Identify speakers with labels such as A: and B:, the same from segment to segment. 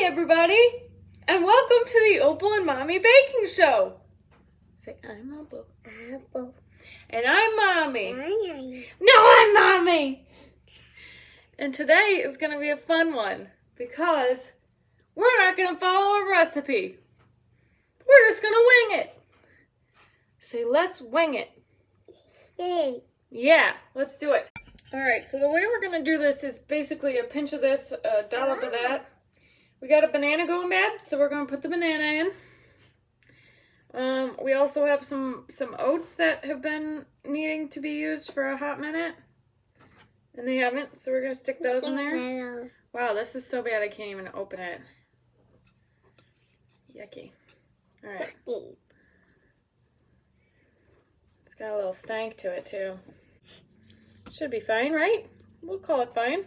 A: everybody, and welcome to the Opal and Mommy Baking Show. Say, I'm Opal.
B: Apple.
A: And I'm Mommy.
B: Mommy.
A: No, I'm Mommy! And today is going to be a fun one because we're not going to follow a recipe. We're just going to wing it. Say, let's wing it.
B: Yay.
A: Yeah, let's do it. Alright, so the way we're going to do this is basically a pinch of this, a dollop of that. We got a banana going bad, so we're going to put the banana in. We also have some oats that have been needing to be used for a hot minute. And they haven't, so we're going to stick those in there. Wow, this is so bad I can't even open it. Yucky. Alright. It's got a little stank to it, too. Should be fine, right? We'll call it fine.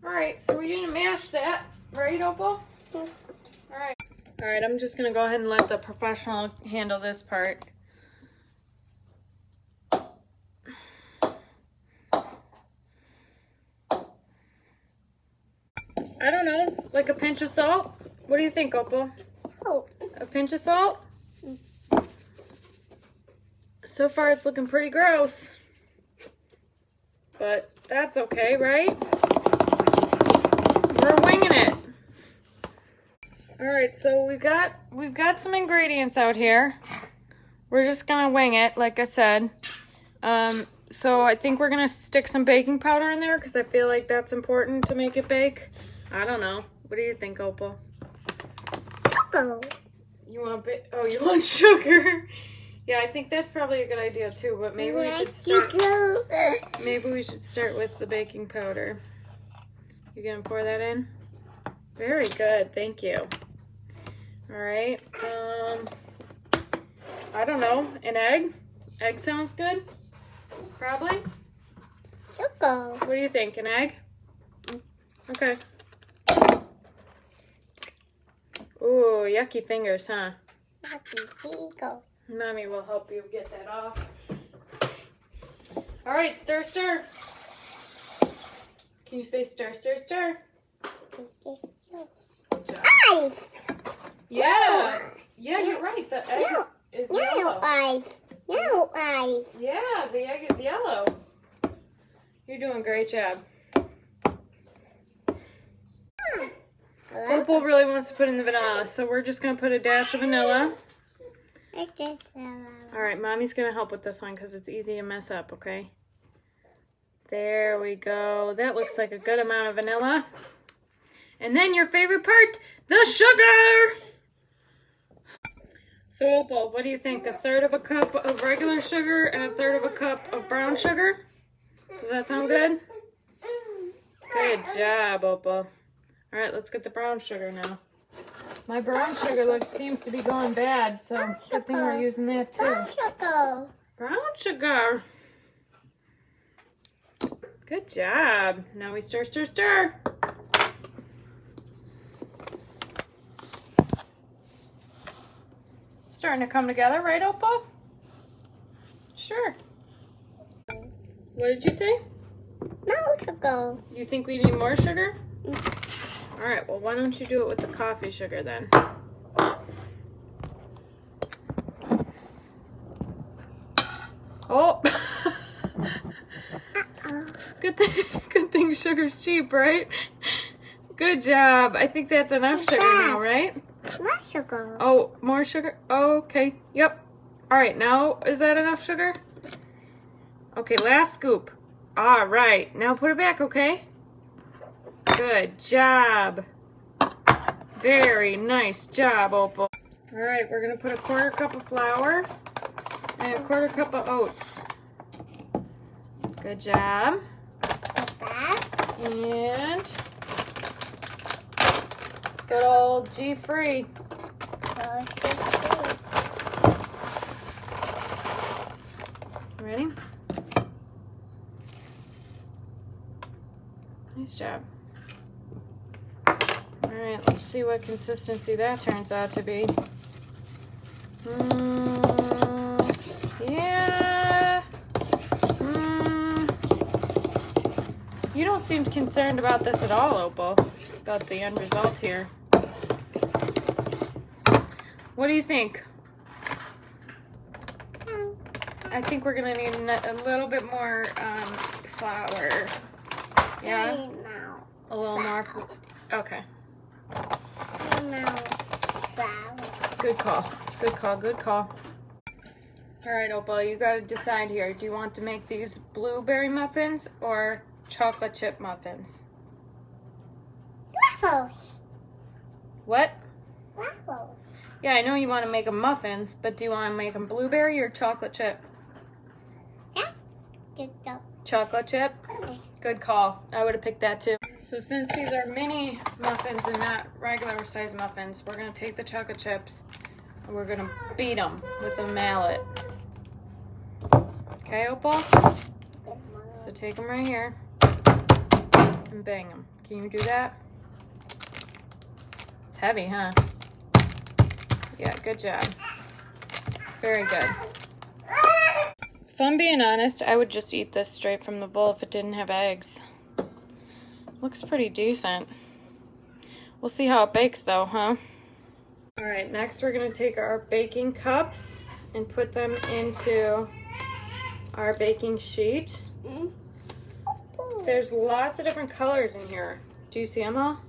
A: Alright, so we're going to mash that. Right, Opal? Alright. Alright, I'm just going to go ahead and let the professional handle this part. I don't know, like a pinch of salt? What do you think, Opal?
B: Salt.
A: A pinch of salt? So far it's looking pretty gross. But that's okay, right? We're winging it. Alright, so we've got some ingredients out here. We're just gonna wing it, like I said. So I think we're gonna stick some baking powder in there because I feel like that's important to make it bake. I don't know. What do you think, Opal?
B: Cocoa.
A: You want you want sugar? Yeah, I think that's probably a good idea too, but maybe we should start with the baking powder. You gonna pour that in? Very good, thank you. All right, I don't know, an egg? Egg sounds good? Probably?
B: Cocoa.
A: What do you think, an egg? Okay. Ooh, yucky fingers, huh? Mommy will help you get that off. All right, stir, stir. Can you say stir, stir, stir? Good job.
B: Ice.
A: Yeah. Yeah, you're right. The egg is
B: Yellow
A: yellow.
B: ice. Yellow ice.
A: Yeah, the egg is yellow. You're doing a great job. Opal really wants to put in the vanilla, so we're just going to put a dash of vanilla. All right, Mommy's going to help with this one because it's easy to mess up, okay? There we go. That looks like a good amount of vanilla. And then your favorite part, the sugar! So, Opal, what do you think? A third of a cup of regular sugar and a third of a cup of brown sugar? Does that sound good? Good job, Opal. All right, let's get the brown sugar now. My brown sugar seems to be going bad, so good thing we're using that too.
B: Brown sugar.
A: Brown sugar. Good job. Now we stir, stir, stir. Starting to come together, right, Opal? Sure. What did you say?
B: No sugar.
A: You think we need more sugar? All right, well, why don't you do it with the coffee sugar then? Oh! Good thing sugar's cheap, right? Good job. I think that's enough sugar now, right?
B: More sugar.
A: Oh, more sugar? Oh, okay. Yep. All right, now is that enough sugar? Okay, last scoop. All right, now put it back, okay? Good job. Very nice job, Opal. All right, we're going to put a 1/4 cup of flour and a 1/4 cup of oats. Good job. And good old G-free. Ready? Nice job. All right, let's see what consistency that turns out to be. Yeah. You don't seem concerned about this at all, Opal, about the end result here. What do you think? I think we're gonna need a little bit more flour. Yeah? A little more. Okay. Good call. Good call. Good call. All right, Opal, you gotta decide here. Do you want to make these blueberry muffins or chocolate chip muffins?
B: Waffles.
A: What?
B: Waffles.
A: Yeah, I know you want to make them muffins, but do you want to make them blueberry or chocolate chip?
B: Yeah. Good job.
A: Chocolate chip? Good call. I would have picked that too. So since these are mini muffins and not regular size muffins, we're going to take the chocolate chips and we're going to beat them with a mallet. Okay, Opal? So take them right here and bang them. Can you do that? It's heavy, huh? Yeah, good job. Very good. If I'm being honest, I would just eat this straight from the bowl if it didn't have eggs. Looks pretty decent. We'll see how it bakes though, huh? Alright, next we're going to take our baking cups and put them into our baking sheet. There's lots of different colors in here. Do you see them all?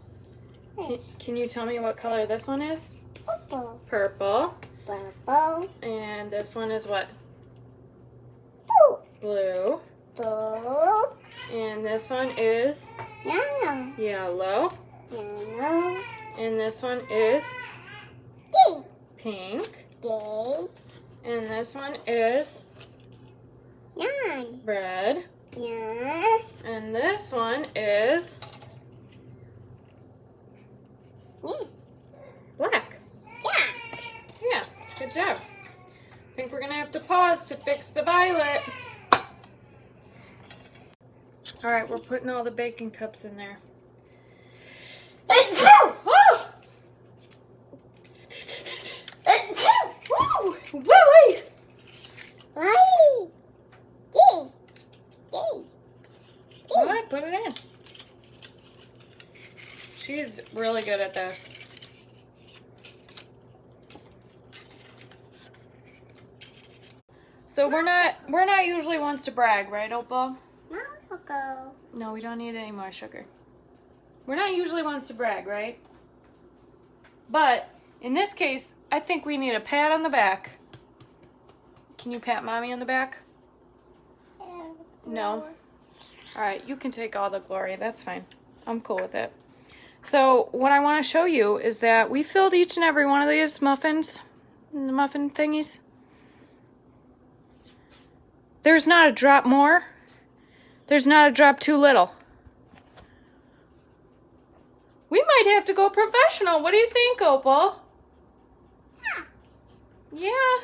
A: Can you tell me what color this one is?
B: Purple.
A: Purple.
B: Purple.
A: And this one is what?
B: Blue.
A: Blue.
B: Blue.
A: And this one is
B: Yellow.
A: yellow.
B: Yellow.
A: And this one is
B: Pink.
A: pink.
B: Pink.
A: And this one is
B: Nine.
A: red.
B: Nine.
A: And this one is
B: Yeah.
A: black.
B: Yeah.
A: Yeah, good job. I think we're going to have to pause to fix the violet. All right, we're putting all the baking cups in there.
B: Right. Yay. Yay.
A: All right, put it in. She's really good at this. So we're not usually ones to brag, right, Opal?
B: Go.
A: No, we don't need any more sugar. We're not usually ones to brag, right? But in this case, I think we need a pat on the back. Can you pat Mommy on the back? No. All right, you can take all the glory. That's fine. I'm cool with it. So what I want to show you is that we filled each and every one of these muffins, the muffin thingies. There's not a drop more. There's not a drop too little. We might have to go professional. What do you think, Opal? Yeah.